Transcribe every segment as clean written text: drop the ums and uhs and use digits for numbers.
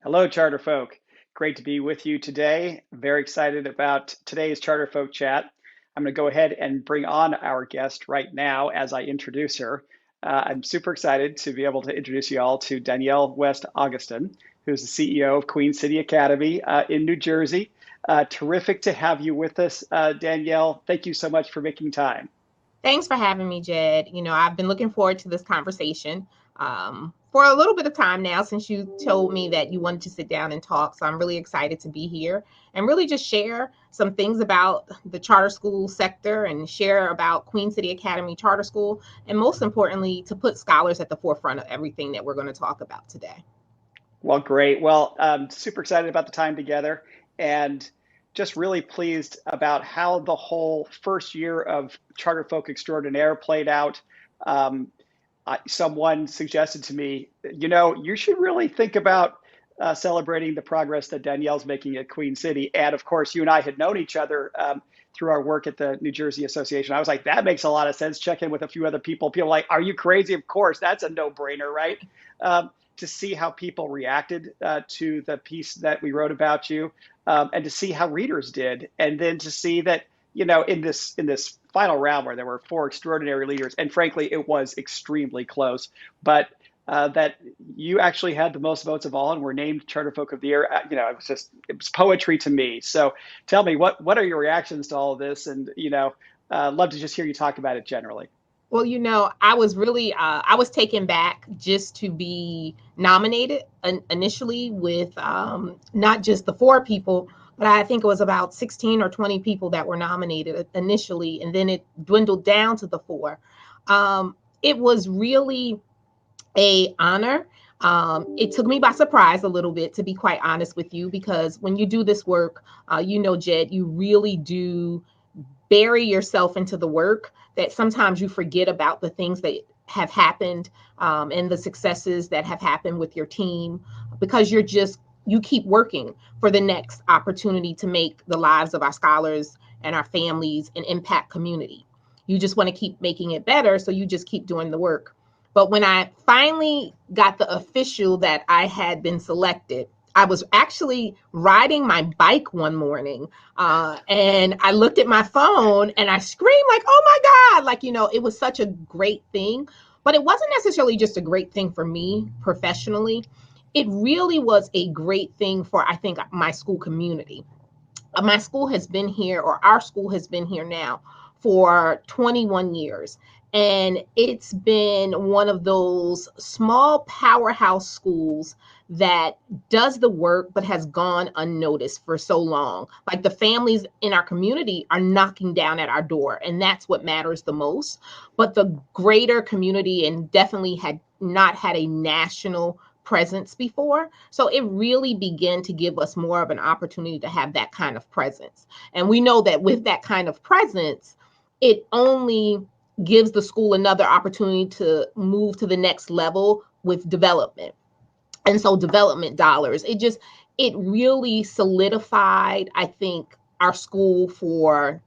Hello, CharterFolk. Great to be with you today. Very excited about today's CharterFolk chat. I'm going to go ahead and bring on our guest right now as I introduce her. I'm super excited to be able to introduce you all to Danielle West-Augustin, who's the CEO of Queen City Academy in New Jersey. Terrific to have you with us, Danielle. Thank you so much for making time. Thanks for having me, Jed. I've been looking forward to this conversation for a little bit of time now since you told me that you wanted to sit down and talk. So I'm really excited to be here and really just share some things about the charter school sector and share about Queen City Academy Charter School. And most importantly, to put scholars at the forefront of everything that we're going to talk about today. Well, great. Well, super excited about the time together and just really pleased about how the whole first year of CharterFolk Extraordinaire played out. Someone suggested to me, you should really think about celebrating the progress that Danielle's making at Queen City. And of course, you and I had known each other through our work at the New Jersey Association. I was like, that makes a lot of sense. Check in with a few other people. People are like, are you crazy? Of course, that's a no-brainer, right? To see how people reacted to the piece that we wrote about you, and to see how readers did, and then to see that in this final round where there were four extraordinary leaders, and frankly it was extremely close, but that you actually had the most votes of all and were named CharterFolk of the Year. It was poetry to me. So tell me, what are your reactions to all of this? And love to just hear you talk about it generally. Well, I was taken back just to be nominated initially with not just the four people, but I think it was about 16 or 20 people that were nominated initially, and then it dwindled down to the four. It was really a honor. It took me by surprise a little bit, to be quite honest with you, because when you do this work, Jed, you really do bury yourself into the work that sometimes you forget about the things that have happened, and the successes that have happened with your team, because you keep working for the next opportunity to make the lives of our scholars and our families an impact community. You just want to keep making it better, so you just keep doing the work. But when I finally got the official that I had been selected, I was actually riding my bike one morning, and I looked at my phone and I screamed like, oh my God, it was such a great thing. But it wasn't necessarily just a great thing for me professionally. It really was a great thing for, I think, my school community. My school has been here, or our school has been here now for 21 years. And it's been one of those small powerhouse schools that does the work but has gone unnoticed for so long. Like, the families in our community are knocking down at our door, and that's what matters the most. But the greater community, and definitely had not had a national presence before. So it really began to give us more of an opportunity to have that kind of presence. And we know that with that kind of presence, it only gives the school another opportunity to move to the next level with development. And so development dollars, it really solidified, I think, our school for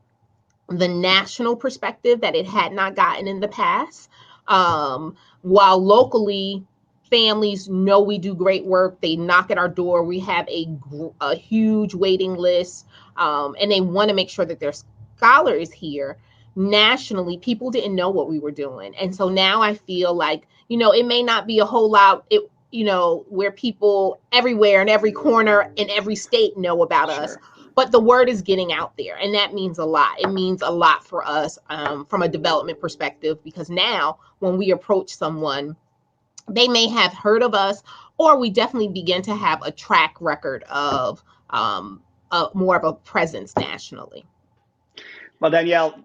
the national perspective that it had not gotten in the past. While locally, families know we do great work. They knock at our door. We have a huge waiting list, and they want to make sure that their scholar is here. Nationally, people didn't know what we were doing. And so now I feel like, it may not be a whole lot, where people everywhere in every corner in every state know about us, but the word is getting out there, and that means a lot. It means a lot for us, from a development perspective, because now when we approach someone, they may have heard of us, or we definitely begin to have a track record of more of a presence nationally. Well, Danielle,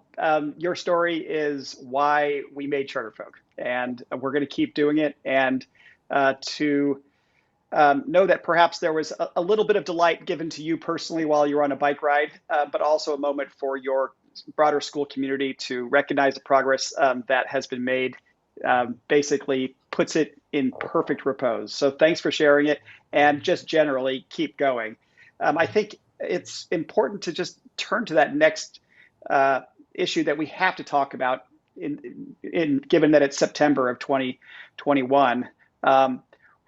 your story is why we made CharterFolk, and we're going to keep doing it. And to know that perhaps there was a little bit of delight given to you personally while you were on a bike ride, but also a moment for your broader school community to recognize the progress that has been made, basically puts it in perfect repose. So thanks for sharing it, and just generally keep going. I think it's important to just turn to that next issue that we have to talk about in given that it's September of 2021.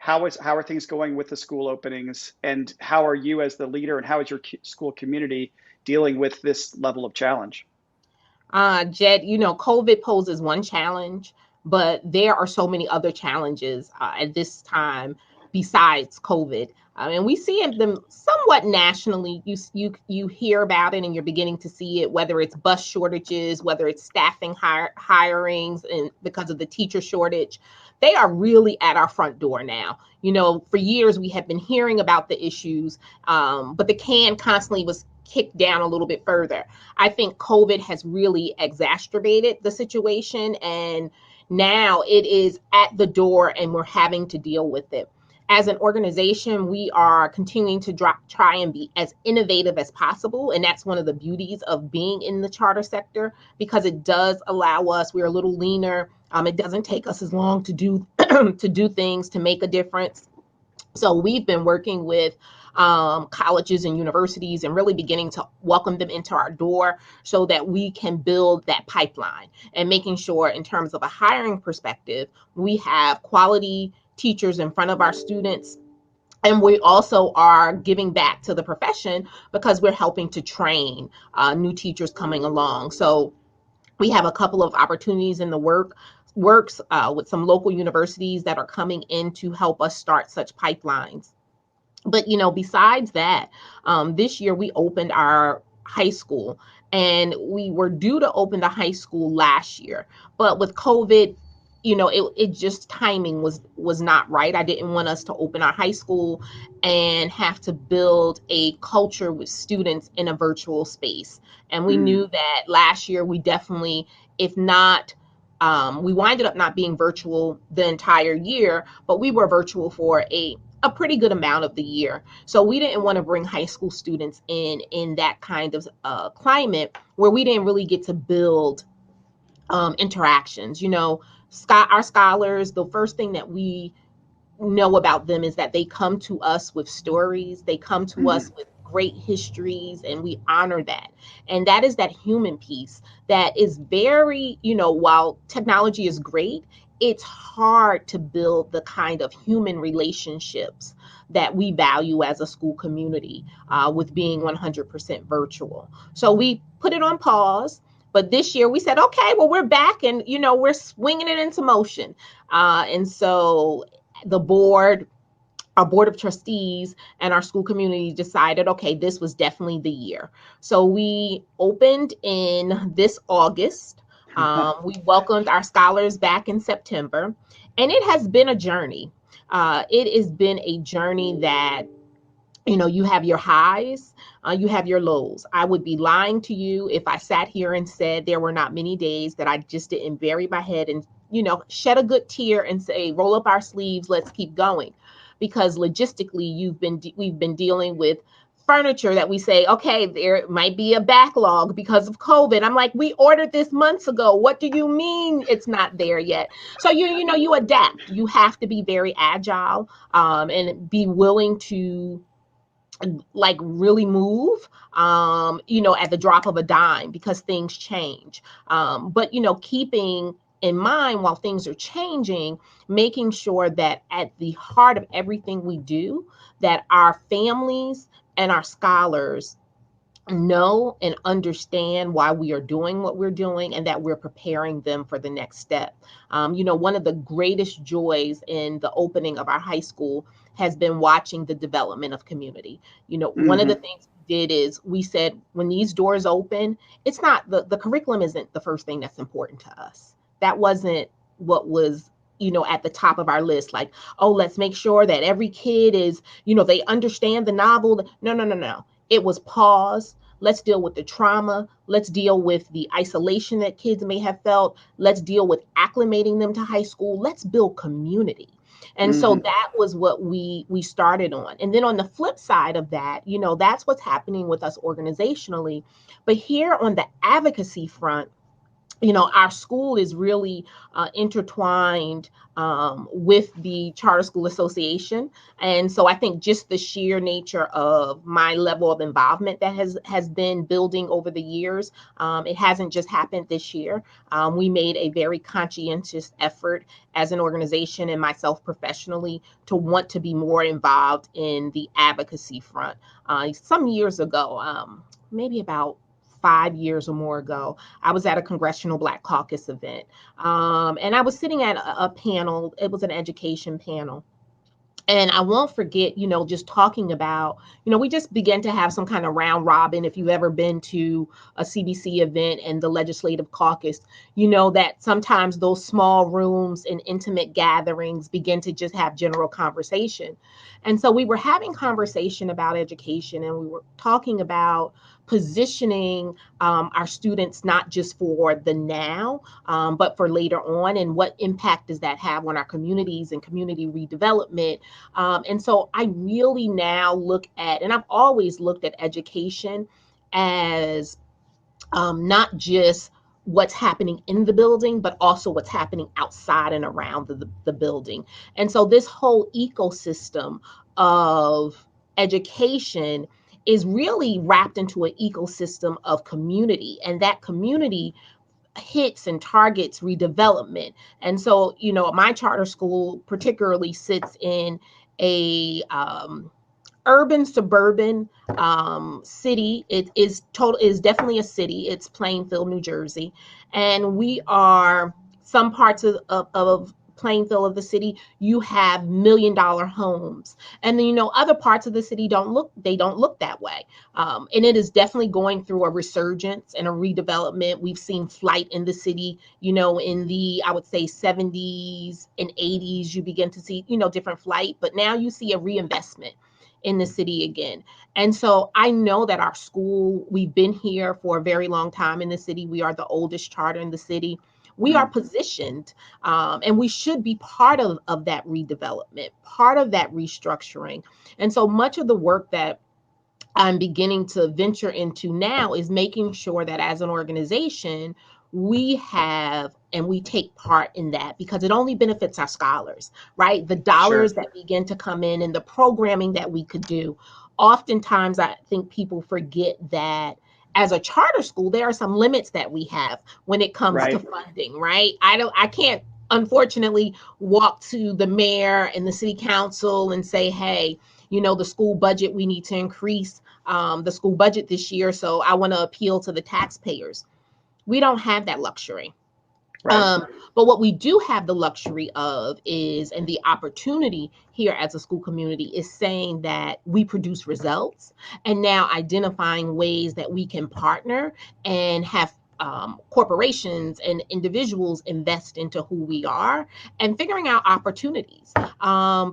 how are things going with the school openings, and how are you as the leader, and how is your school community dealing with this level of challenge? Jed, COVID poses one challenge, but there are so many other challenges at this time besides COVID. And we see them somewhat nationally. You hear about it, and you're beginning to see it. Whether it's bus shortages, whether it's staffing hirings, and because of the teacher shortage, they are really at our front door now. For years we have been hearing about the issues, but the can constantly was kicked down a little bit further. I think COVID has really exacerbated the situation, and now it is at the door and we're having to deal with it. As an organization, we are continuing to try and be as innovative as possible. And that's one of the beauties of being in the charter sector, because it does allow us, we're a little leaner. It doesn't take us as long to do to do things to make a difference. So we've been working with colleges and universities and really beginning to welcome them into our door so that we can build that pipeline, and making sure in terms of a hiring perspective, we have quality teachers in front of our students. And we also are giving back to the profession because we're helping to train new teachers coming along. So we have a couple of opportunities in the works with some local universities that are coming in to help us start such pipelines. But besides that, this year we opened our high school, and we were due to open the high school last year, but with COVID, it just timing was not right. I didn't want us to open our high school and have to build a culture with students in a virtual space. And we knew that last year we definitely, if not, we winded up not being virtual the entire year, but we were virtual for a pretty good amount of the year. So we didn't want to bring high school students in that kind of climate where we didn't really get to build interactions. Our scholars, the first thing that we know about them is that they come to us with stories, they come to us with great histories, and we honor that. And that is that human piece that is very, while technology is great, it's hard to build the kind of human relationships that we value as a school community with being 100% virtual. So we put it on pause. But this year we said, okay, well, we're back, and, we're swinging it into motion. And so the our board of trustees and our school community decided, okay, this was definitely the year. So we opened in this August. We welcomed our scholars back in September, and it has been a journey. It has been a journey that, you have your highs, you have your lows. I would be lying to you if I sat here and said there were not many days that I just didn't bury my head and, shed a good tear and say, roll up our sleeves, let's keep going. Because logistically, we've been dealing with furniture that we say, okay, there might be a backlog because of COVID. I'm like, we ordered this months ago. What do you mean it's not there yet? So you adapt. You have to be very agile, and be willing to like really move, at the drop of a dime, because things change. But keeping in mind while things are changing, making sure that at the heart of everything we do, that our families and our scholars know and understand why we are doing what we're doing, and that we're preparing them for the next step. One of the greatest joys in the opening of our high school has been watching the development of community. One of the things we did is we said, when these doors open, it's not the curriculum isn't the first thing that's important to us. That wasn't what was at the top of our list, like, oh, let's make sure that every kid is, they understand the novel. No. It was pause. Let's deal with the trauma. Let's deal with the isolation that kids may have felt. Let's deal with acclimating them to high school. Let's build community. And so that was what we started on. And then on the flip side of that, that's what's happening with us organizationally. But here on the advocacy front, our school is really intertwined with the Charter School Association. And so I think just the sheer nature of my level of involvement that has been building over the years, it hasn't just happened this year. We made a very conscientious effort as an organization and myself professionally to want to be more involved in the advocacy front. Some years ago, maybe about 5 years or more ago, I was at a Congressional Black Caucus event, and I was sitting at a panel. It was an education panel. And I won't forget, just talking about, we just began to have some kind of round robin. If you've ever been to a CBC event and the legislative caucus, you know that sometimes those small rooms and intimate gatherings begin to just have general conversation. And so we were having conversation about education, and we were talking about positioning our students not just for the now, but for later on, and what impact does that have on our communities and community redevelopment. And so I really now look at, and I've always looked at education as not just what's happening in the building, but also what's happening outside and around the building. And so this whole ecosystem of education is really wrapped into an ecosystem of community, and that community hits and targets redevelopment. And so, my charter school particularly sits in a urban suburban city. It is definitely a city. It's Plainfield, New Jersey, and we are some parts of Plainfield of the city. You have $1 million homes, and then other parts of the city don't look that way. And it is definitely going through a resurgence and a redevelopment. We've seen flight in the city. In the, I would say, 70s and 80s, you begin to see different flight, but now you see a reinvestment in the city again. And so I know that our school, we've been here for a very long time in the city. We are the oldest charter in the city. We are positioned, and we should be part of that redevelopment, part of that restructuring. And so much of the work that I'm beginning to venture into now is making sure that as an organization, we have and we take part in that, because it only benefits our scholars, right? The dollars Sure. that begin to come in and the programming that we could do. Oftentimes, I think people forget that as a charter school, there are some limits that we have when it comes to Right. funding, right? I can't, unfortunately, walk to the mayor and the city council and say, hey, the school budget, we need to increase the school budget this year, so I want to appeal to the taxpayers. We don't have that luxury. Right. But what we do have the luxury of is, and the opportunity here as a school community, is saying that we produce results, and now identifying ways that we can partner and have corporations and individuals invest into who we are, and figuring out opportunities.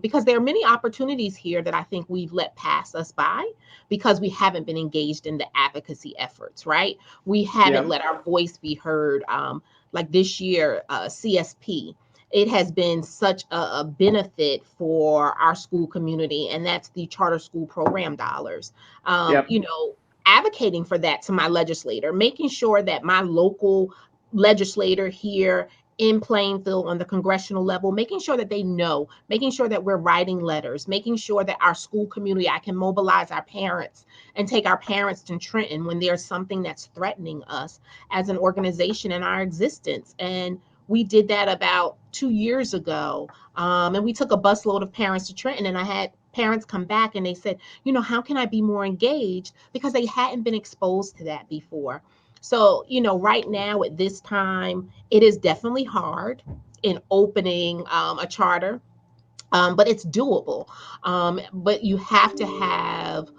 Because there are many opportunities here that I think we've let pass us by because we haven't been engaged in the advocacy efforts, right? We haven't Yep. let our voice be heard. Like this year, CSP, it has been such a benefit for our school community, and that's the charter school program dollars. Yep. Advocating for that to my legislator, making sure that my local legislator here in Plainfield on the congressional level, making sure that they know, making sure that we're writing letters, making sure that our school community, I can mobilize our parents and take our parents to Trenton when there's something that's threatening us as an organization in our existence. And we did that about 2 years ago. And we took a busload of parents to Trenton, and I had parents come back and they said, how can I be more engaged? Because they hadn't been exposed to that before. So, right now at this time, it is definitely hard in opening a charter, but it's doable. But you have to have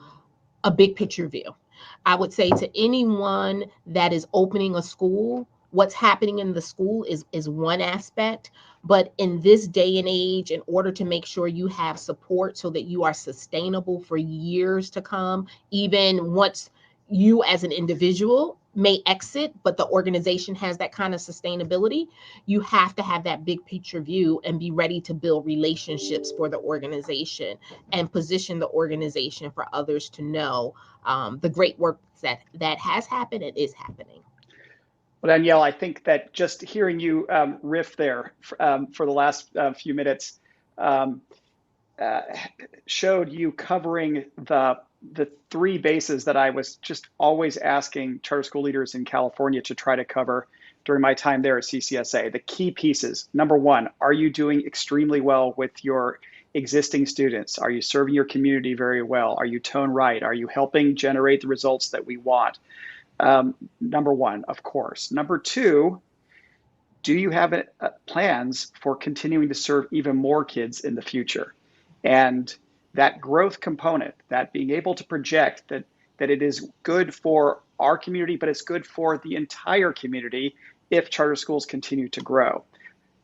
a big picture view. I would say to anyone that is opening a school, what's happening in the school is one aspect. But in this day and age, in order to make sure you have support so that you are sustainable for years to come, even once you as an individual may exit, but the organization has that kind of sustainability, you have to have that big picture view and be ready to build relationships for the organization and position the organization for others to know the great work that has happened and is happening. Well, Danielle, I think that just hearing you riff there for the last few minutes um, uh, showed you covering the three bases that I was just always asking charter school leaders in California to try to cover during my time there at CCSA. The key pieces. Number one, are you doing extremely well with your existing students? Are you serving your community very well? Are you tone right? Are you helping generate the results that we want? Number one, of course. Number two, do you have plans for continuing to serve even more kids in the future? And that growth component, that being able to project that it is good for our community, but it's good for the entire community if charter schools continue to grow.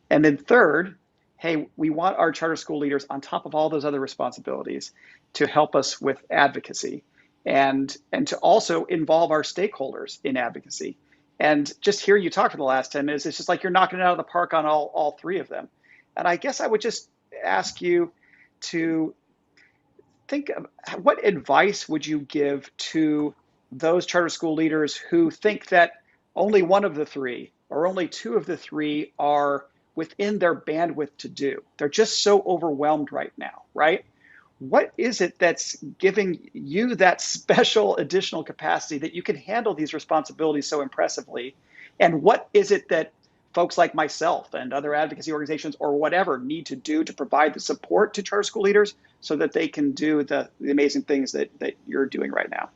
And then third, hey, we want our charter school leaders, on top of all those other responsibilities, to help us with advocacy and to also involve our stakeholders in advocacy. And just hearing you talk for the last 10 minutes, it's just like you're knocking it out of the park on all three of them. And I guess I would just ask you to think of what advice would you give to those charter school leaders who think that only one of the three or only two of the three are within their bandwidth to do. They're just so overwhelmed right now, right? What is it that's giving you that special additional capacity that you can handle these responsibilities so impressively? And what is it that folks like myself and other advocacy organizations or whatever need to do to provide the support to charter school leaders so that they can do the amazing things that you're doing right now?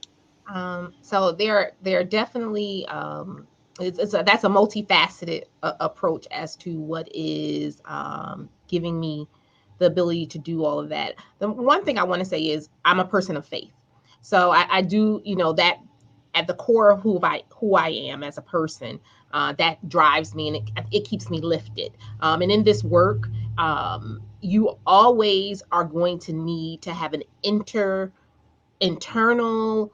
So there are definitely that's a multifaceted approach as to what is giving me the ability to do all of that. The one thing I want to say is I'm a person of faith, so I do that at the core of who I am as a person. That drives me and it keeps me lifted. And in this work, you always are going to need to have an internal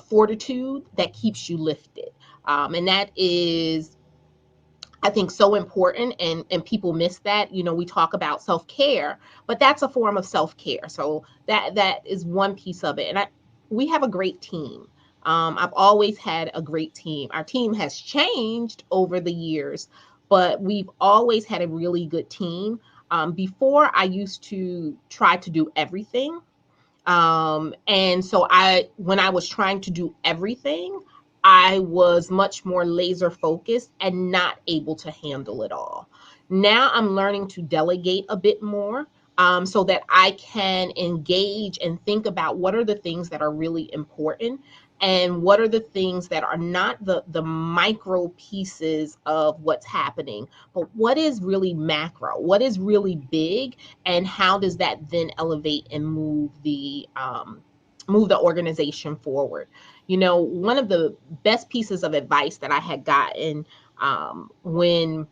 fortitude that keeps you lifted. And that is, I think, so important, and people miss that. We talk about self-care, but that's a form of self-care. So that is one piece of it. And we have a great team. I've always had a great team. Our team has changed over the years, but we've always had a really good team. Before, I used to try to do everything. And so when I was trying to do everything, I was much more laser focused and not able to handle it all. Now I'm learning to delegate a bit more, so that I can engage and think about what are the things that are really important and what are the things that are not the micro pieces of what's happening, but what is really macro, what is really big, and how does that then elevate and move the organization forward. One of the best pieces of advice that I had gotten when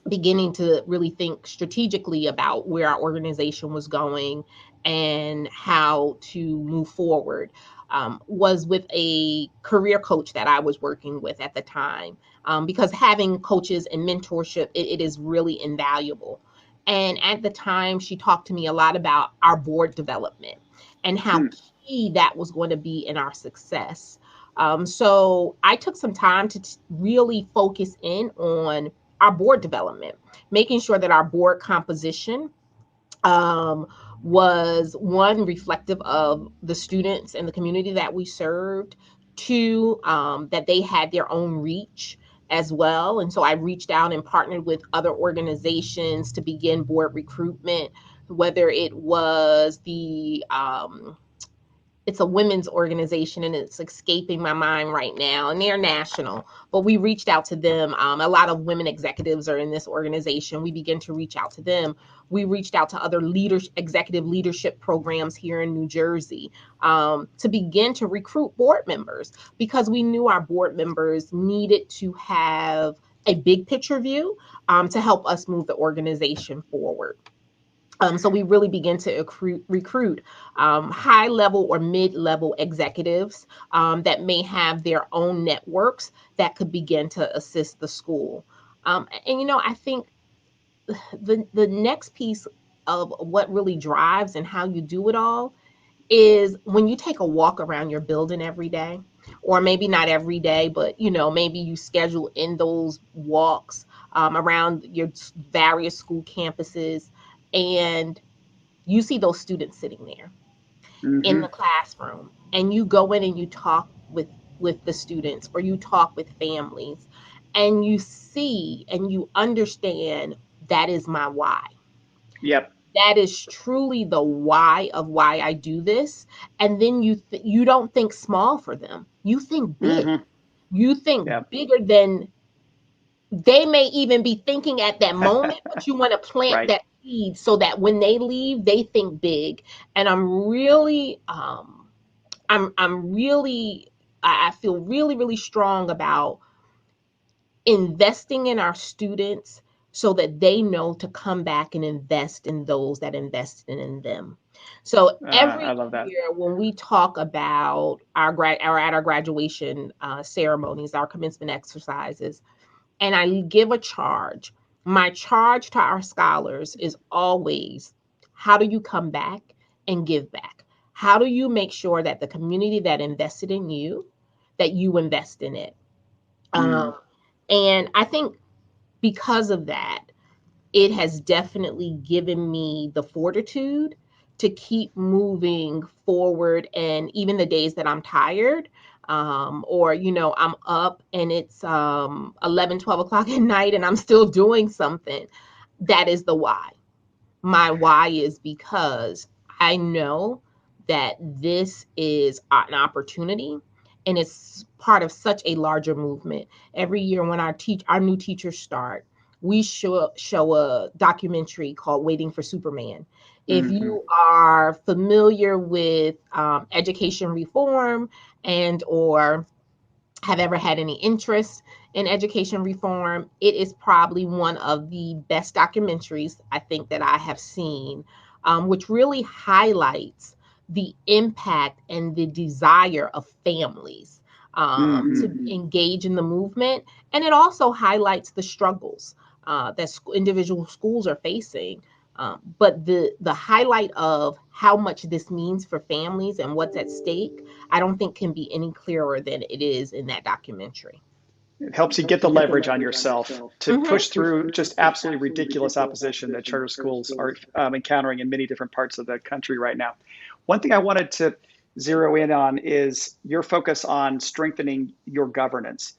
beginning to really think strategically about where our organization was going and how to move forward was with a career coach that I was working with at the time, because having coaches and mentorship, it is really invaluable. And at the time, she talked to me a lot about our board development and how key that was going to be in our success. So I took some time to really focus in on our board development, making sure that our board composition was, one, reflective of the students and the community that we served, two, that they had their own reach as well. And so I reached out and partnered with other organizations to begin board recruitment, whether it was it's a women's organization and it's escaping my mind right now, and they're national, but we reached out to them. A lot of women executives are in this organization. We began to reach out to them. We reached out to other executive leadership programs here in New Jersey, to begin to recruit board members, because we knew our board members needed to have a big picture view to help us move the organization forward. So we really begin to recruit high-level or mid-level executives that may have their own networks that could begin to assist the school. And I think the next piece of what really drives and how you do it all is when you take a walk around your building every day. or maybe not every day, but maybe you schedule in those walks around your various school campuses, and you see those students sitting there in Hmm. the classroom, and you go in and you talk with the students, or you talk with families, and you see and you understand that is my why. Yep. That is truly the why of why I do this. And then you don't think small for them. You think big. Hmm. You think Yep. bigger than they may even be thinking at that moment, but you want to plant Right. that seed so that when they leave, they think big. And I'm really, I feel really, really strong about investing in our students so that they know to come back and invest in those that invested in them. So I every love that. year when we talk about our graduation ceremonies, our commencement exercises, and I give a charge, my charge to our scholars is always, how do you come back and give back? How do you make sure that the community that invested in you, that you invest in it? Mm. And I think because of that, it has definitely given me the fortitude to keep moving forward. And even the days that I'm tired, or I'm up and it's 11, 12 o'clock at night and I'm still doing something, that is the why. My why is because I know that this is an opportunity, and it's part of such a larger movement. Every year when our new teachers start, we show a documentary called Waiting for Superman. If Hmm. you are familiar with education reform and or have ever had any interest in education reform, it is probably one of the best documentaries I think that I have seen, which really highlights the impact and the desire of families Hmm. to engage in the movement. And it also highlights the struggles that individual schools are facing. But the highlight of how much this means for families and what's at stake, I don't think can be any clearer than it is in that documentary. It helps you get the leverage on yourself to Mm-hmm. push through just absolutely ridiculous opposition that charter schools are encountering in many different parts of the country right now. One thing I wanted to zero in on is your focus on strengthening your governance.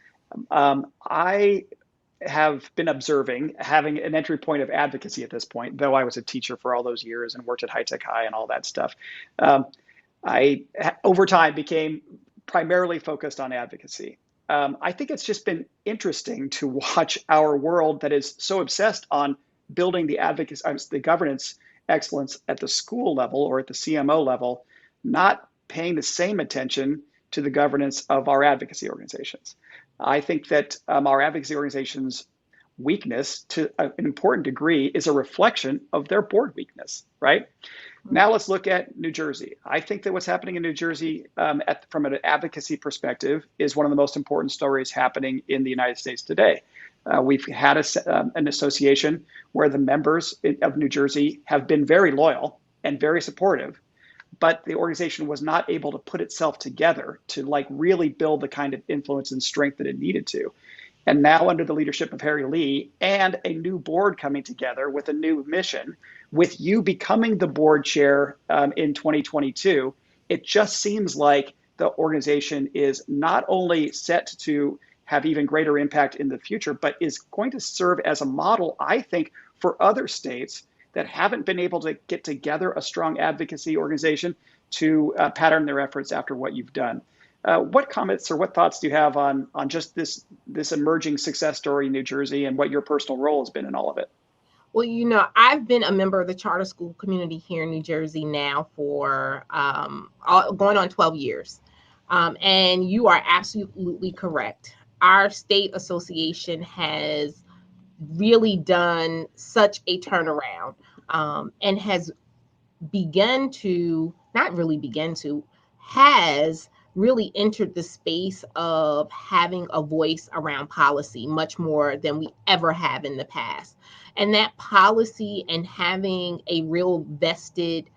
I have been observing, having an entry point of advocacy at this point, though I was a teacher for all those years and worked at High Tech High and all that stuff. Um, I, over time, became primarily focused on advocacy. I think it's just been interesting to watch our world that is so obsessed on building the advocacy, the governance excellence at the school level or at the CMO level, not paying the same attention to the governance of our advocacy organizations. I think that our advocacy organizations' weakness, to an important degree, is a reflection of their board weakness, right? Now let's look at New Jersey. I think that what's happening in New Jersey, from an advocacy perspective, is one of the most important stories happening in the United States today. We've had an association where the members of New Jersey have been very loyal and very supportive, but the organization was not able to put itself together to like really build the kind of influence and strength that it needed to. And now, under the leadership of Harry Lee and a new board coming together with a new mission, with you becoming the board chair in 2022, it just seems like the organization is not only set to have even greater impact in the future, but is going to serve as a model, I think, for other states that haven't been able to get together a strong advocacy organization to pattern their efforts after what you've done. What comments or what thoughts do you have on just this emerging success story in New Jersey and what your personal role has been in all of it? Well, I've been a member of the charter school community here in New Jersey now for going on 12 years. And you are absolutely correct. Our state association has really done such a turnaround, and has begun to, not really begun to, has really entered the space of having a voice around policy much more than we ever have in the past. And that policy and having a real vested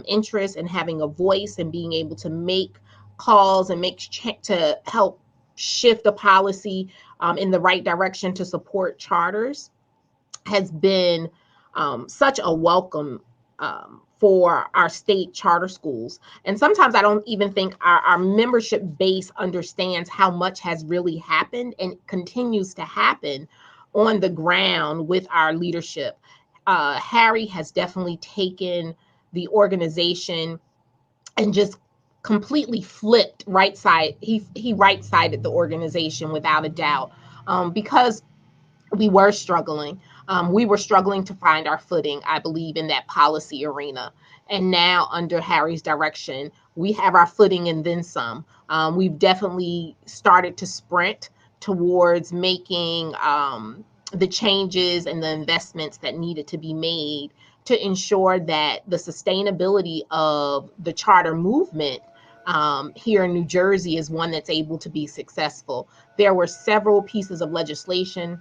interest and having a voice and being able to make calls and make to help shift the policy in the right direction to support charters has been such a welcome for our state charter schools. And sometimes I don't even think our membership base understands how much has really happened and continues to happen on the ground with our leadership. Harry has definitely taken the organization and just completely flipped right side. He right sided the organization without a doubt, because we were struggling. We were struggling to find our footing, I believe, in that policy arena. And now, under Harry's direction, we have our footing and then some. We've definitely started to sprint towards making the changes and the investments that needed to be made to ensure that the sustainability of the charter movement here in New Jersey is one that's able to be successful. There were several pieces of legislation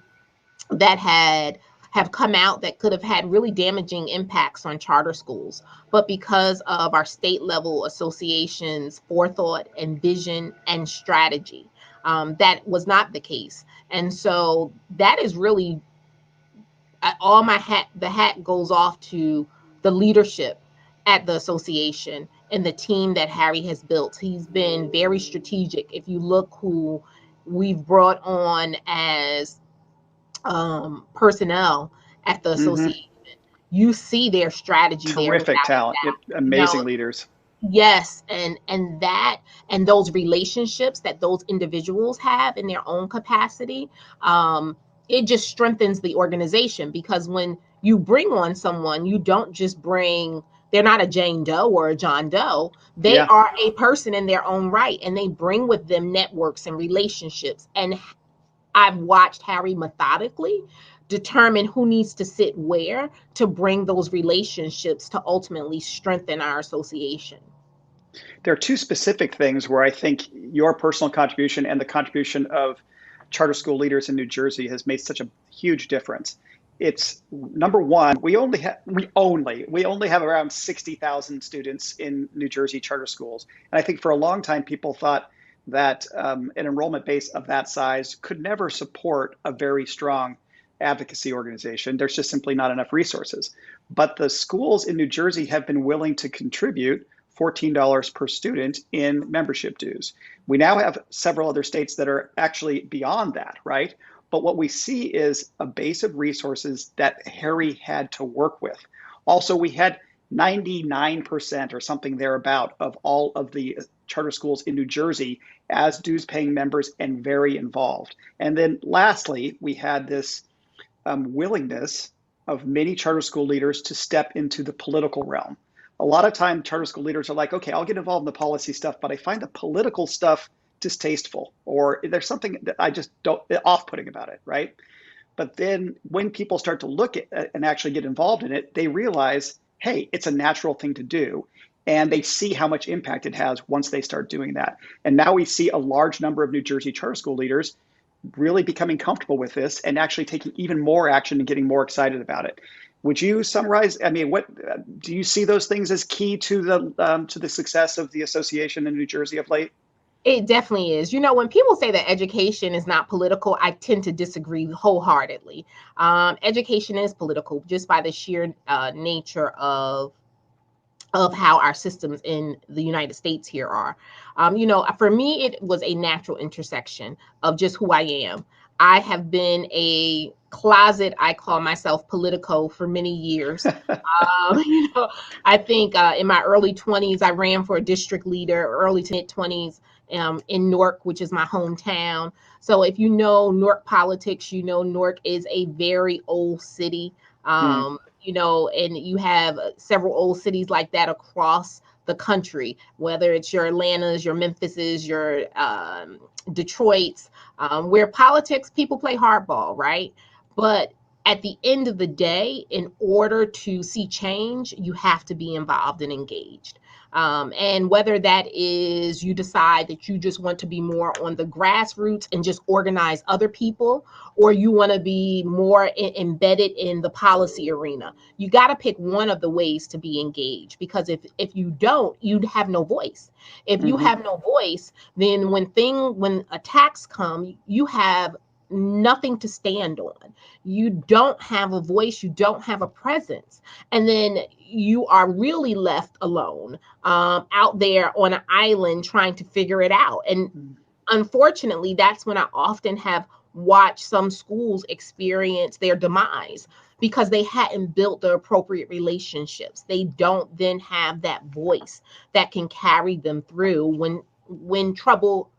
that have come out that could have had really damaging impacts on charter schools. But because of our state level associations' forethought and vision and strategy, that was not the case. And so that is really all the hat goes off to the leadership at the association and the team that Harry has built. He's been very strategic. If you look who we've brought on as personnel at the association, you see their strategy there. Terrific talent, amazing leaders. Yes, and that and those relationships that those individuals have in their own capacity, it just strengthens the organization, because when you bring on someone, you don't just bring, they're not a Jane Doe or a John Doe. They are a person in their own right, and they bring with them networks and relationships. And I've watched Harry methodically determine who needs to sit where to bring those relationships to ultimately strengthen our association. There are two specific things where I think your personal contribution and the contribution of charter school leaders in New Jersey has made such a huge difference. It's number one, we only have around 60,000 students in New Jersey charter schools. And I think for a long time, people thought that an enrollment base of that size could never support a very strong advocacy organization. There's just simply not enough resources. But the schools in New Jersey have been willing to contribute $14 per student in membership dues. We now have several other states that are actually beyond that, right? But what we see is a base of resources that Harry had to work with. Also, we had 99% or something thereabout of all of the charter schools in New Jersey as dues paying members and very involved. And then lastly, we had this willingness of many charter school leaders to step into the political realm. A lot of time charter school leaders are like, okay, I'll get involved in the policy stuff, but I find the political stuff distasteful, or there's something that I just don't, off-putting about it, right? But then when people start to look at and actually get involved in it, they realize, hey, it's a natural thing to do. And they see how much impact it has once they start doing that. And now we see a large number of New Jersey charter school leaders really becoming comfortable with this and actually taking even more action and getting more excited about it. Would you summarize? I mean, what do you see those things as key to the success of the association in New Jersey of late? It definitely is. You know, when people say that education is not political, I tend to disagree wholeheartedly. Education is political just by the sheer nature of how our systems in the United States here are. You know, for me, it was a natural intersection of just who I am. I have been a closet, I call myself Politico, for many years. You know, I think in my early 20s, I ran for a district leader, early to mid 20s in Newark, which is my hometown. So if you know Newark politics, you know Newark is a very old city. You know, and you have several old cities like that across the country, whether it's your Atlantas, your Memphises, your Detroits, where politics, people play hardball, right? But at the end of the day, in order to see change, you have to be involved and engaged. And whether that is you decide that you just want to be more on the grassroots and just organize other people, or you want to be more embedded in the policy arena, you got to pick one of the ways to be engaged. Because if you don't, you'd have no voice. If you have no voice, then when attacks come, you have nothing to stand on. You don't have a voice, you don't have a presence, and then you are really left alone, out there on an island trying to figure it out. And unfortunately, that's when I often have watched some schools experience their demise, because they hadn't built the appropriate relationships. They don't then have that voice that can carry them through when trouble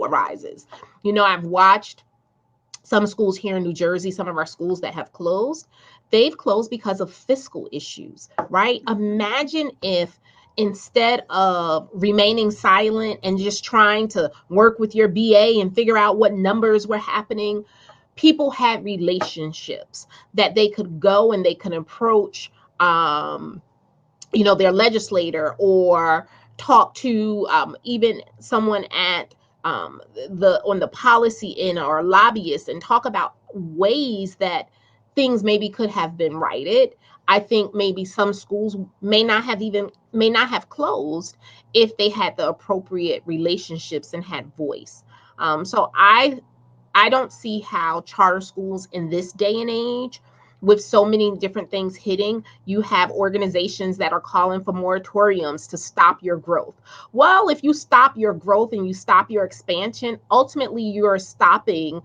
arises. I've watched some schools here in New Jersey, some of our schools that have closed, they've closed because of fiscal issues, right? Imagine if, instead of remaining silent and just trying to work with your BA and figure out what numbers were happening, people had relationships that they could go and they could approach, their legislator, or talk to, even someone at, on the policy end, or lobbyists, and talk about ways that things maybe could have been righted. I think maybe some schools may not have closed if they had the appropriate relationships and had voice. So I don't see how charter schools in this day and age, with so many different things hitting, you have organizations that are calling for moratoriums to stop your growth. Well, if you stop your growth and you stop your expansion, ultimately you're stopping,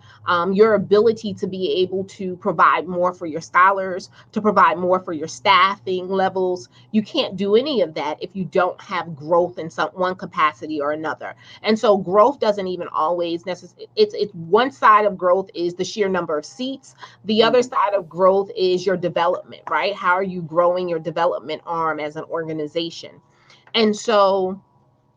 your ability to be able to provide more for your scholars, to provide more for your staffing levels. You can't do any of that if you don't have growth in one capacity or another. And so growth doesn't even always necessarily, it's one side of growth is the sheer number of seats. The other side of growth is your development, right? How are you growing your development arm as an organization? And so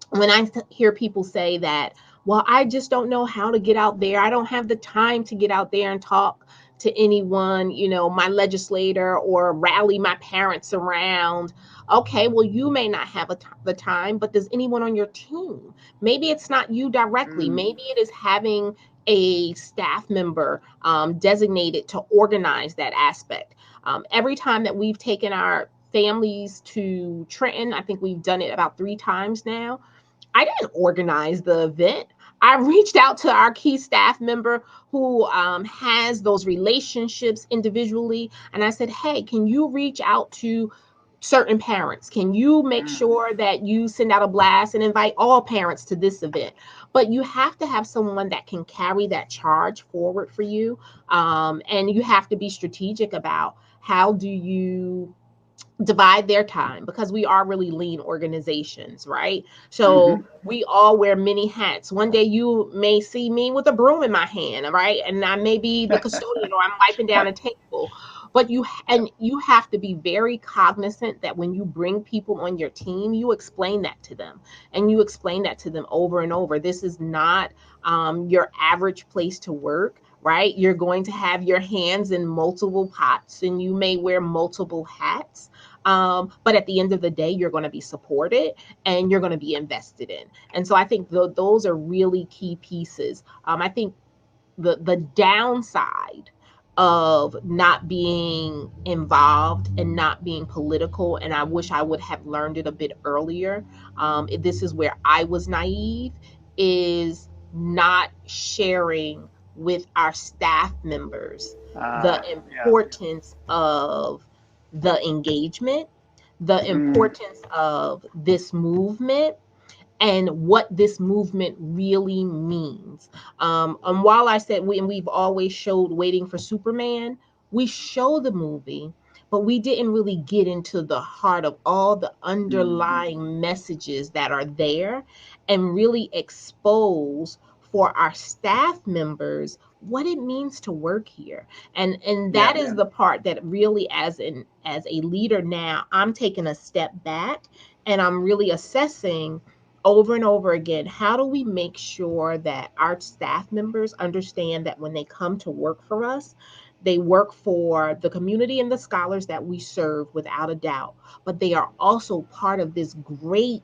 when I hear people say that, well, I just don't know how to get out there, I don't have the time to get out there and talk to anyone, my legislator, or rally my parents around. Okay, well, you may not have the time, but does anyone on your team? Maybe it's not you directly. Maybe it is having a staff member, designated to organize that aspect. Every time that we've taken our families to Trenton, I think we've done it about 3 times now, I didn't organize the event. I reached out to our key staff member who, has those relationships individually. And I said, hey, can you reach out to certain parents? Can you make sure that you send out a blast and invite all parents to this event? But you have to have someone that can carry that charge forward for you. And you have to be strategic about how do you divide their time, because we are really lean organizations, right? So we all wear many hats. One day you may see me with a broom in my hand, right? And I may be the custodian, or I'm wiping down a table. But you have to be very cognizant that when you bring people on your team, you explain that to them, and you explain that to them over and over. This is not, your average place to work, right? You're going to have your hands in multiple pots, and you may wear multiple hats. But at the end of the day, you're going to be supported and you're going to be invested in. And so I think those are really key pieces. I think the downside of not being involved and not being political, and I wish I would have learned it a bit earlier, this is where I was naive, is not sharing with our staff members the importance of the engagement, the importance of this movement, and what this movement really means. And while I said we've always showed Waiting for Superman, we show the movie, but we didn't really get into the heart of all the underlying messages that are there, and really expose for our staff members what it means to work here. And that is the part that really, as a leader now, I'm taking a step back, and I'm really assessing over and over again, how do we make sure that our staff members understand that when they come to work for us, They work for the community and the scholars that we serve, without a doubt. But they are also part of this great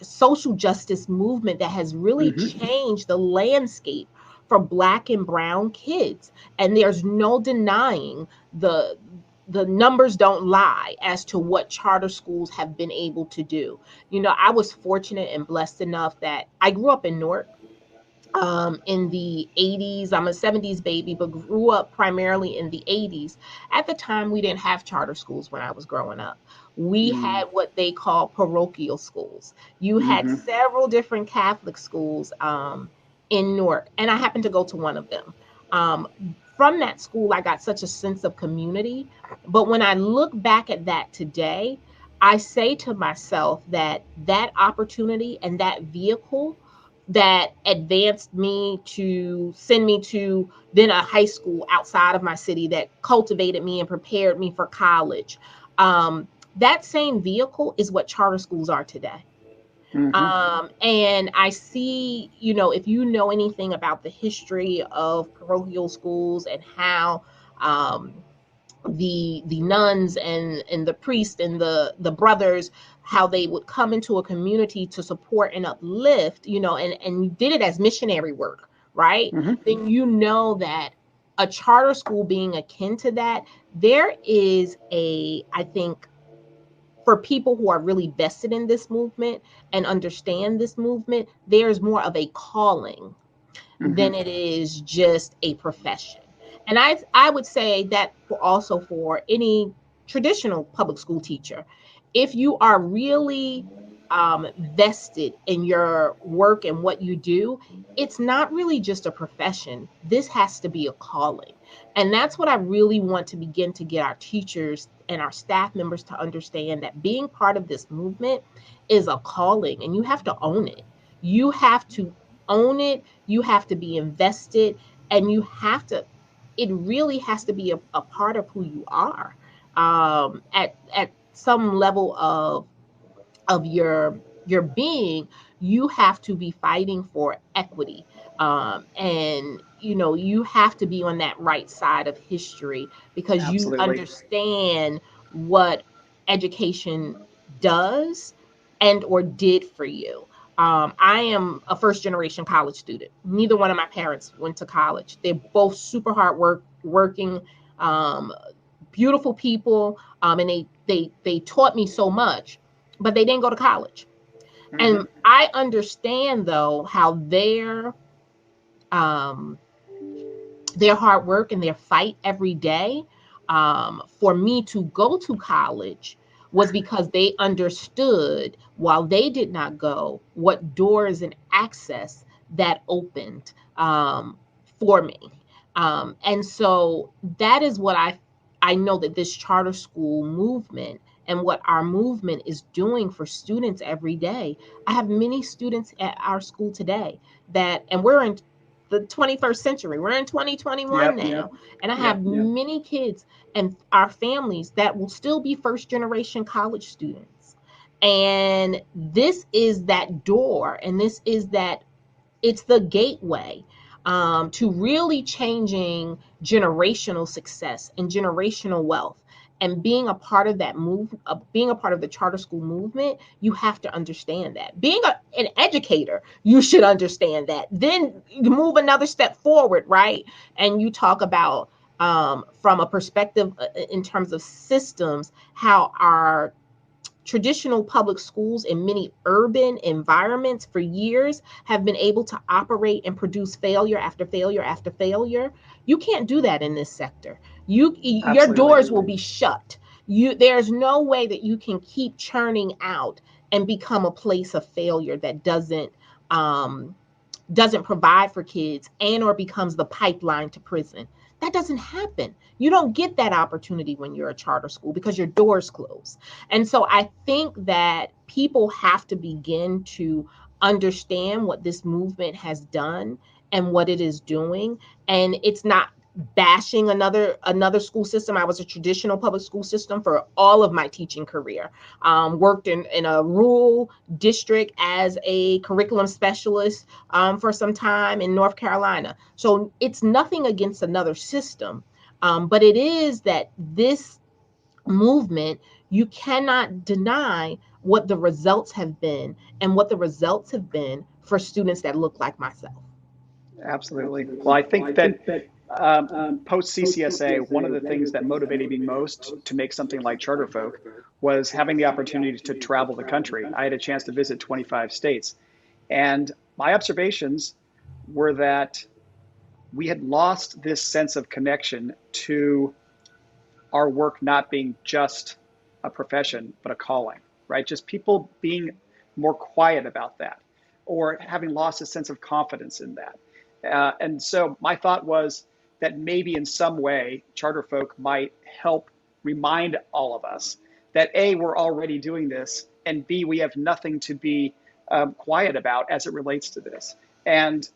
social justice movement that has really Hmm. changed the landscape for Black and Brown kids. And there's no denying the the numbers don't lie as to what charter schools have been able to do. You know, I was fortunate and blessed enough that I grew up in Newark in the 80s. I'm a 70s baby, but grew up primarily in the 80s. At the time, we didn't have charter schools when I was growing up. We had what they call parochial schools. You had Hmm. several different Catholic schools in Newark, and I happened to go to one of them. Um, from that school, I got such a sense of community. But when I look back at that today, I say to myself that that opportunity and that vehicle that advanced me to send me to then a high school outside of my city that cultivated me and prepared me for college. That same vehicle is what charter schools are today. Hmm. And I see, you know, if you know anything about the history of parochial schools and how um, the nuns and the priests and the brothers, how they would come into a community to support and uplift, you know, and did it as missionary work, right? Hmm. Then you know that a charter school being akin to that, there is a, I think, for people who are really vested in this movement and understand this movement, there's more of a calling Hmm. than it is just a profession. And I would say that for also for any traditional public school teacher, if you are really vested in your work and what you do, it's not really just a profession. This has to be a calling. And that's what I really want to begin to get our teachers and our staff members to understand, that being part of this movement is a calling and you have to own it. You have to own it, you have to be invested, and you have to, it really has to be a part of who you are at some level of your being. You have to be fighting for equity, and you know, you have to be on that right side of history because you Absolutely. understand what education does and or did for you. I am a first generation college student. Neither one of my parents went to college. They're both super hard working, um, beautiful people, and they taught me so much, but they didn't go to college. Hmm. And I understand though how um, their hard work and their fight every day, for me to go to college was because they understood, while they did not go, what doors and access that opened for me. And so that is what I know that this charter school movement and what our movement is doing for students every day. I have many students at our school today that, and we're in the 21st century. We're in 2021 Yep. Yep. now. And I have Yep. many kids and our families that will still be first generation college students. And this is that door, and this is that, it's the gateway to really changing generational success and generational wealth. And being a part of that move, being a part of the charter school movement, you have to understand that. Being an educator, you should understand that. Then you move another step forward, right? And you talk about from a perspective in terms of systems, how our traditional public schools in many urban environments for years have been able to operate and produce failure after failure after failure. You can't do that in this sector. Your Absolutely. doors will be shut. There's no way that you can keep churning out and become a place of failure that um, doesn't provide for kids and or becomes the pipeline to prison. That doesn't happen. You don't get that opportunity when you're a charter school because your doors close. And so I think that people have to begin to understand what this movement has done and what it is doing. And it's not bashing another school system. I was a traditional public school system for all of my teaching career. Worked in a rural district as a curriculum specialist for some time in North Carolina. So it's nothing against another system, but it is that this movement, you cannot deny what the results have been, and what the results have been for students that look like myself. Absolutely. Well, I think that post CCSA, one of the things that motivated me most to make something like CharterFolk was having the opportunity to travel the country. I had a chance to visit 25 states. And my observations were that we had lost this sense of connection to our work not being just a profession, but a calling, right? Just people being more quiet about that, or having lost a sense of confidence in that. And so my thought was that maybe in some way, CharterFolk might help remind all of us that A, we're already doing this, and B, we have nothing to be quiet about as it relates to this. And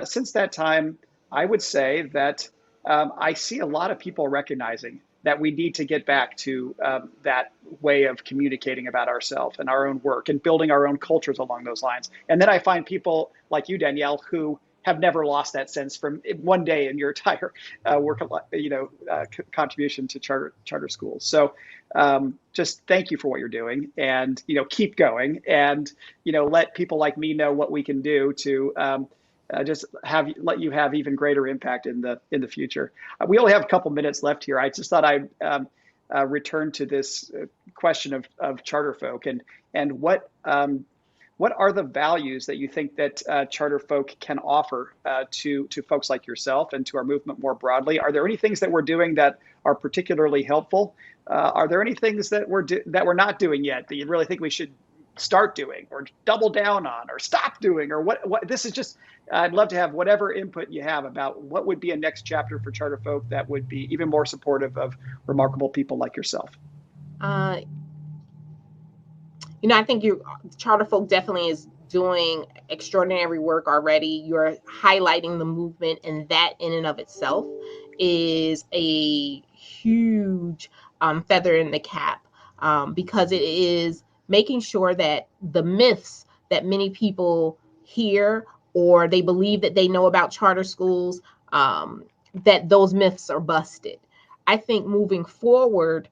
since that time, I would say that I see a lot of people recognizing that we need to get back to that way of communicating about ourselves and our own work and building our own cultures along those lines. And then I find people like you, Danielle, who have never lost that sense from one day in your entire work, contribution to charter schools. So just thank you for what you're doing, and keep going, and let people like me know what we can do to just let you have even greater impact in the future. We only have a couple minutes left here. I just thought I'd return to this question of CharterFolk, and what are the values that you think that CharterFolk can offer to folks like yourself and to our movement more broadly? Are there any things that we're doing that are particularly helpful? Are there any things that we're not doing yet that you really think we should start doing, or double down on, or stop doing, or what? This is just, I'd love to have whatever input you have about what would be a next chapter for CharterFolk that would be even more supportive of remarkable people like yourself. I think CharterFolk definitely is doing extraordinary work already. You're highlighting the movement, and that in and of itself is a huge feather in the cap, because it is making sure that the myths that many people hear, or they believe that they know about charter schools, that those myths are busted. I think moving forward,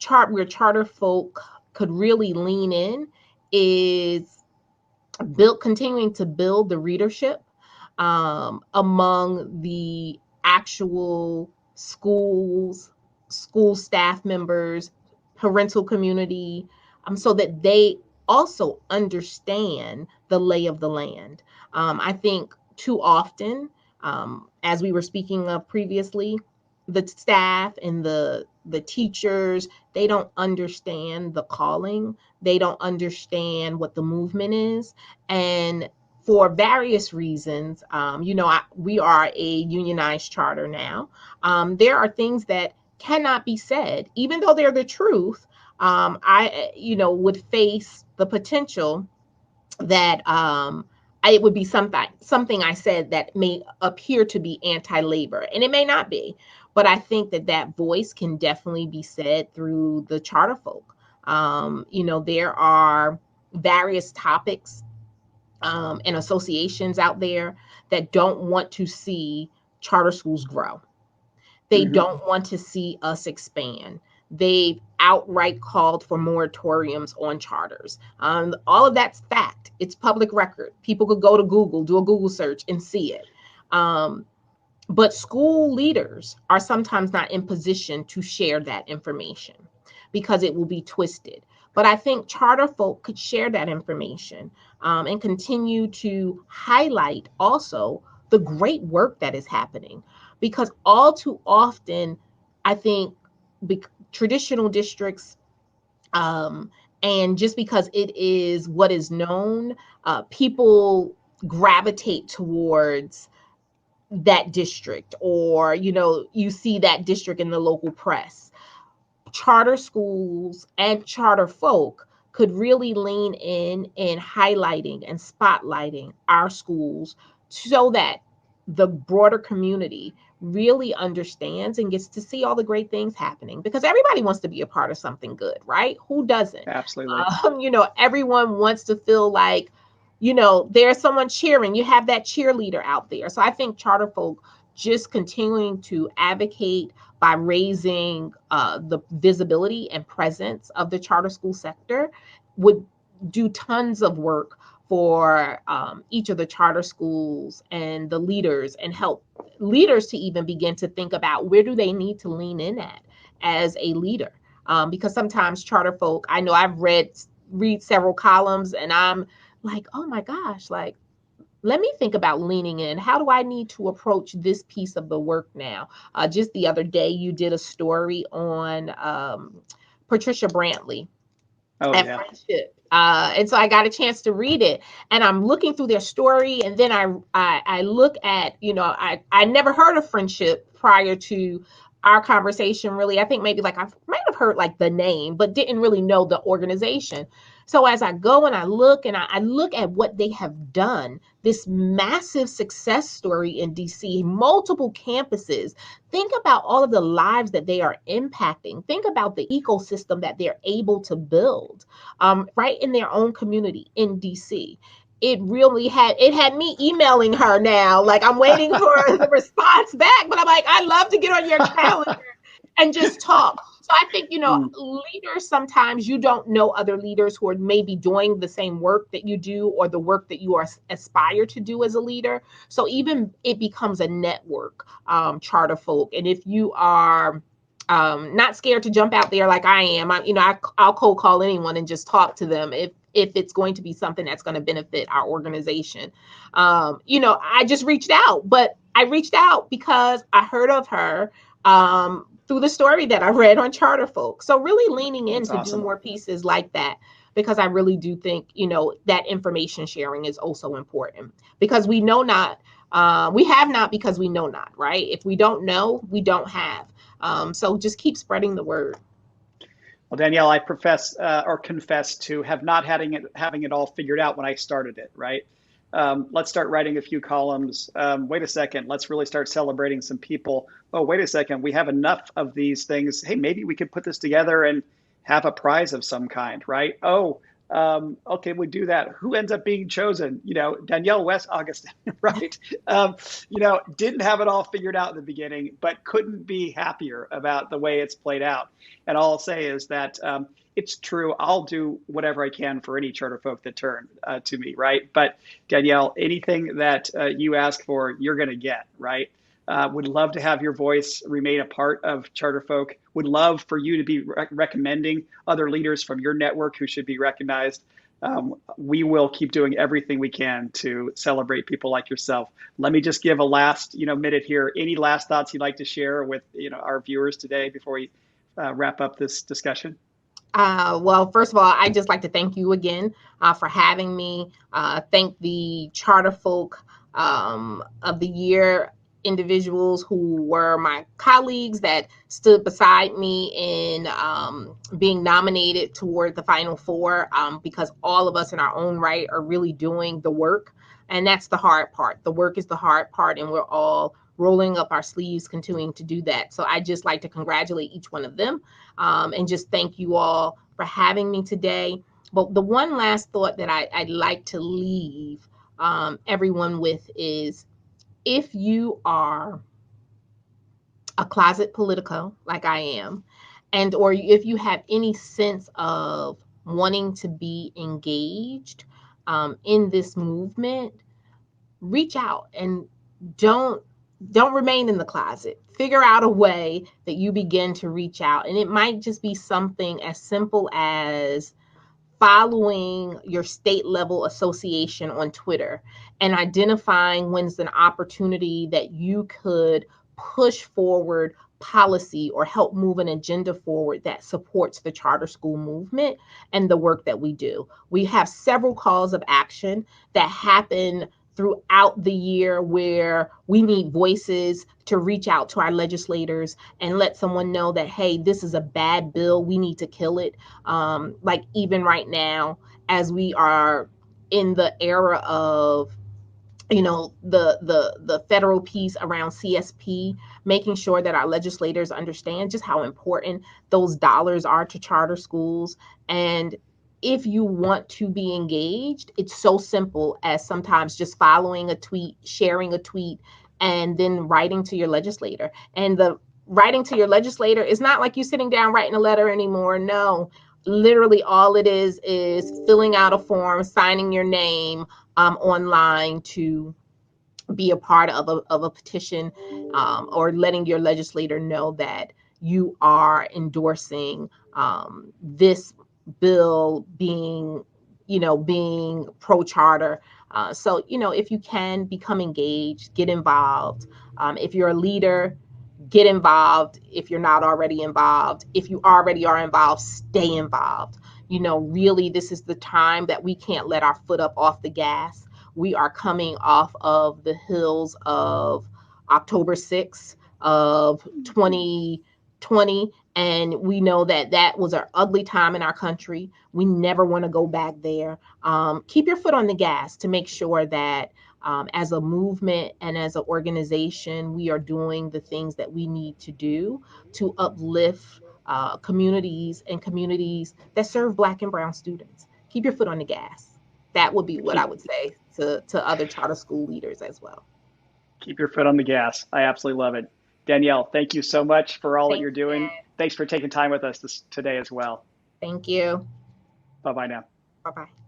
where CharterFolk could really lean in is continuing to build the readership among the actual school staff members, parental community, so that they also understand the lay of the land. I think too often, as we were speaking of previously, the staff and the teachers, they don't understand the calling. They don't understand what the movement is. And for various reasons, we are a unionized charter now. There are things that cannot be said, even though they're the truth. I would face the potential that it would be something I said that may appear to be anti-labor, and it may not be. But I think that voice can definitely be said through the CharterFolk. There are various topics and associations out there that don't want to see charter schools grow. They don't want to see us expand. They've outright called for moratoriums on charters. All of that's fact. It's public record. People could go to Google, do a Google search, and see it. But school leaders are sometimes not in position to share that information because it will be twisted. But I think CharterFolk could share that information and continue to highlight also the great work that is happening. Because all too often, I think traditional districts, and just because it is what is known, people gravitate towards that district, or you see that district in the local press. Charter schools and CharterFolk could really lean in highlighting and spotlighting our schools so that the broader community really understands and gets to see all the great things happening, because everybody wants to be a part of something good, right? Who doesn't? Absolutely. Everyone wants to feel like, there's someone cheering. You have that cheerleader out there. So I think CharterFolk just continuing to advocate by raising the visibility and presence of the charter school sector would do tons of work for each of the charter schools and the leaders, and help leaders to even begin to think about where do they need to lean in at as a leader. Because sometimes CharterFolk, I know I've read several columns, and I'm like, oh my gosh, like, let me think about leaning in. How do I need to approach this piece of the work now? Just the other day, you did a story on Patricia Brantley Oh, at yeah. Friendship. And so I got a chance to read it, and I'm looking through their story, and then I look at, I never heard of Friendship prior to our conversation, really. I think maybe like I might have heard like the name, but didn't really know the organization. So as I go and I look, and I look at what they have done, this massive success story in DC, multiple campuses. Think about all of the lives that they are impacting. Think about the ecosystem that they're able to build, right in their own community in DC. It had me emailing her now. Like, I'm waiting for the response back, but I'm like, I love to get on your calendar and just talk. So I think, leaders, sometimes you don't know other leaders who are maybe doing the same work that you do, or the work that you are aspire to do as a leader. So even it becomes a network, CharterFolk. And if you are not scared to jump out there like I am, I'll cold call anyone and just talk to them if it's going to be something that's going to benefit our organization. I just reached out, but I reached out because I heard of her through the story that I read on CharterFolk. So really leaning in That's to awesome. do more pieces like that, because I really do think, that information sharing is also important, because we know not, we have not because we know not, right? If we don't know, we don't have. So just keep spreading the word. Well, Danielle, I profess or confess to have not having it all figured out when I started it, right? Let's start writing a few columns. Wait a second, let's really start celebrating some people. Oh, wait a second, we have enough of these things. Hey, maybe we could put this together and have a prize of some kind, right? Oh, okay, we do that. Who ends up being chosen? Danielle West-Augustin, right? Didn't have it all figured out in the beginning, but couldn't be happier about the way it's played out. And all I'll say is that it's true. I'll do whatever I can for any charter folk that turn to me, right? But Danielle, anything that you ask for, you're going to get, right? Would love to have your voice remain a part of CharterFolk. Would love for you to be recommending other leaders from your network who should be recognized. We will keep doing everything we can to celebrate people like yourself. Let me just give a last, minute here. Any last thoughts you'd like to share with, our viewers today before we wrap up this discussion? Well, first of all, I just like to thank you again for having me. Thank the CharterFolk of the Year individuals who were my colleagues that stood beside me in being nominated toward the Final Four, because all of us in our own right are really doing the work. And that's the hard part. The work is the hard part, and we're all rolling up our sleeves, continuing to do that. So I just like to congratulate each one of them, and just thank you all for having me today. But the one last thought that I'd like to leave everyone with is, if you are a closet politico like I am, and or if you have any sense of wanting to be engaged in this movement, reach out, and don't remain in the closet. Figure out a way that you begin to reach out. And it might just be something as simple as following your state level association on Twitter and identifying when's an opportunity that you could push forward policy or help move an agenda forward that supports the charter school movement and the work that we do. We have several calls of action that happen throughout the year where we need voices to reach out to our legislators and let someone know that, hey, this is a bad bill, we need to kill it. Like even right now, as we are in the era of the federal piece around CSP, making sure that our legislators understand just how important those dollars are to charter schools. And if you want to be engaged, it's so simple as sometimes just following a tweet, sharing a tweet, and then writing to your legislator. And the writing to your legislator is not like you sitting down writing a letter anymore. No, literally all it is filling out a form, signing your name online to be a part of a petition, or letting your legislator know that you are endorsing this bill being, being pro charter. So, if you can become engaged, get involved. If you're a leader, get involved. If you're not already involved, if you already are involved, stay involved. Really, this is the time that we can't let our foot up off the gas. We are coming off of the hills of October 6th of 2020. And we know that that was an ugly time in our country. We never want to go back there. Keep your foot on the gas to make sure that as a movement and as an organization, we are doing the things that we need to do to uplift communities and communities that serve Black and Brown students. Keep your foot on the gas. That would be what I Keep would say to other charter school leaders as well. keep your foot on the gas. I absolutely love it. Danielle, thank you so much for all that Thank you're you. doing. Thanks for taking time with us today as well. Thank you. Bye bye now. Bye bye.